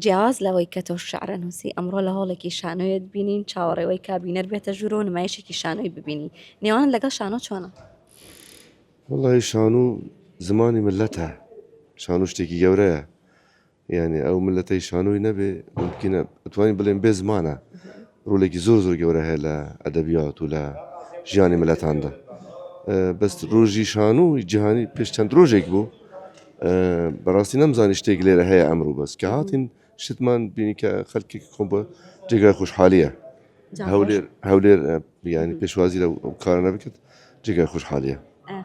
جیاواز لەوەی کە تۆ شعرە نووسی ئەمڕۆ لە هەوڵێکی شانۆیت بینین چاوەڕێەوەی کابینەر بێتە ژوورە و نمایشێکی شانۆی ببینی نێوان لەگەڵ شانۆ چۆنە؟ والله شانو زمانی ملەتە شانو شتێکی گەورەیە یعنی ئەو ملەتەی شانۆی نەبێ ممکنە ئەتوانین بڵێن بێ زمانە ڕۆلێکی زۆر گەورە هەیە لە ئەدەبیات و لە ژیانی ملەتاندا بەس ڕۆژی شانووی جیهانی پێش چەند ڕۆژێک بوو بەڕاستی نەمزانی شتێک لێرە هەیە ئەمڕوو بەس کە هاتین شتمان بینی کە خەڵکێک خۆم بە جێگای خۆشحالیە هەولێر ینی پێشوازی لە کارە نەبکرد جێگای خۆشحالیە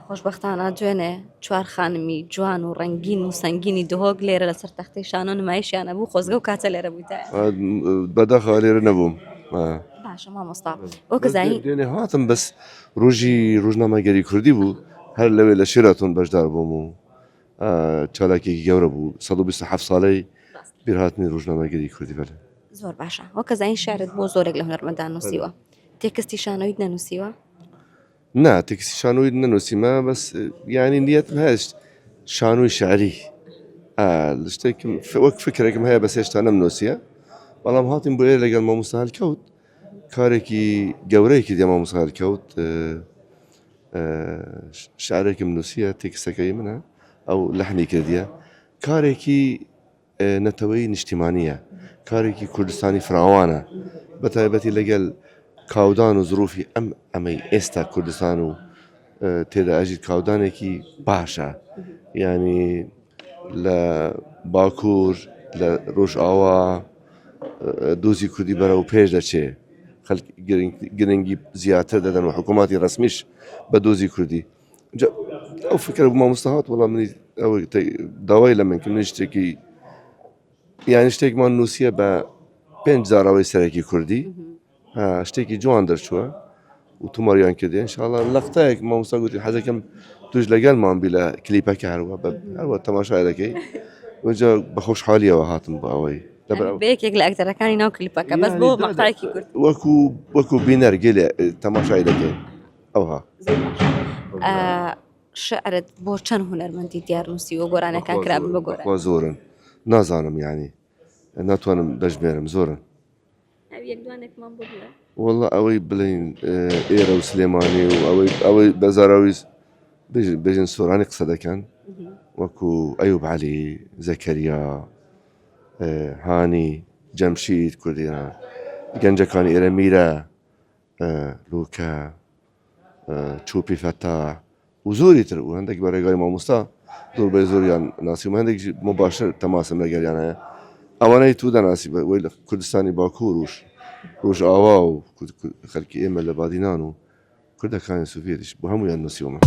خۆشببختانە دوێنێ چوار خانمی جوان و ڕنگین و سنگینی دهۆک لێرە لەسەر تەختی شانۆ نمایشیانە بوو خۆزگە و کاتە لێرە بوویتە بەداخەوە لێرە نەبووم باشە مامۆستا وەکە زایی دوێنێ هاتم بەس ڕۆژی ڕۆژنامەگەری کوردی بوو هەر لەوێ لە شێراتۆن بەشدار بووم و چالاکێکی گەورە بوو 127 ساڵەی بیرهاتنی ڕۆژنامەگەری کوردی بەلێ زۆر باشە وەکە زین شارت بۆ زۆرێک لە هونەرمەندان نووسیوە تێکستی شانۆیت نەنووسیوە؟ نا تێکستی شانۆی نەنووسیمە بەس ینی نیەتم هەست شانۆی شعری شتێکم وەک فکرێکم هەیە بەس هێشتا نەمنووسیە بەڵام هاتیم بۆ ئێرە لەگەڵ مامۆستا هەڵکەوت کارێکی گەورەیەکی دێ مامۆستا هەڵکەوت شعرێکم نووسیە تێکستەکەی منە ئەو لەحنی کردیە کارێکی نەتەوەی نیشتیمانیە کارێکی کوردستانی فراوانە بەتایبەتی لەگەل کاودان و زروفی ئەمەی ئێستا کوردستان و تێدا ئەژیت کاودانێکی باشە ینی لە باکوور لە ڕۆژئاوا دۆزی کوردی بەرەو پێش دەچێ گرنگی زیاتر دەدەن و حکوومەتی ڕسمیش بە دۆزی کوردی ئەو فکر بوو مامۆستا هات وەڵام منی ئەوە داوای لە من کردنی شتێکی یانی شتێکمان نووسیە بە 5 زاراوەی سەرەکی کوردی شتێکی جوان دەرچووە و توماریان کردی انشاءالله لەقتەیەک مامۆستا گوتی حەزەکەم توش لەگەڵمان بی لە کلیپەکە هەروە تەماشای دەکەی وجا بە خۆشحالیەوە هاتم بە ئەوەی بەیەکێک لە ئەکتەرەکانی ناو کلیپەکە بەس بۆ مەقتایەکی کورد وەکو بینەر گەلێ تەماشای دەکەی ئەوها شعرت بۆ چەند هونەرمەندی دیار نووسی و گۆرانەکان کرابن بە گۆران زۆرن نازانم ینی ناتوانم دەژمێرم زۆرن والله ئەوەی بڵین ئێرە و سلێمانی و ئەوەی بەزاراوی بێژن سۆرانی قسە دەکەن وەکو ئەیوب عەلی زەکەریا هانی جەمشید کوردیان گەنجەکانی ئێرە میرە لوکە چوپی فەتاح و زۆری تر و هەندێک بەڕێگای مامۆستا زۆر بە زۆریان ناسی و هەندێک مباشر تەماسم لەگەڵیان هەیە ئەوانەی تو دەناسی بەوەی لە کوردستانی باکوور ڕۆژئاوا و خەڵکی ئێمە لە بادینان و کوردەکانی سوڤێتیش بۆ هەمویان نووسیومە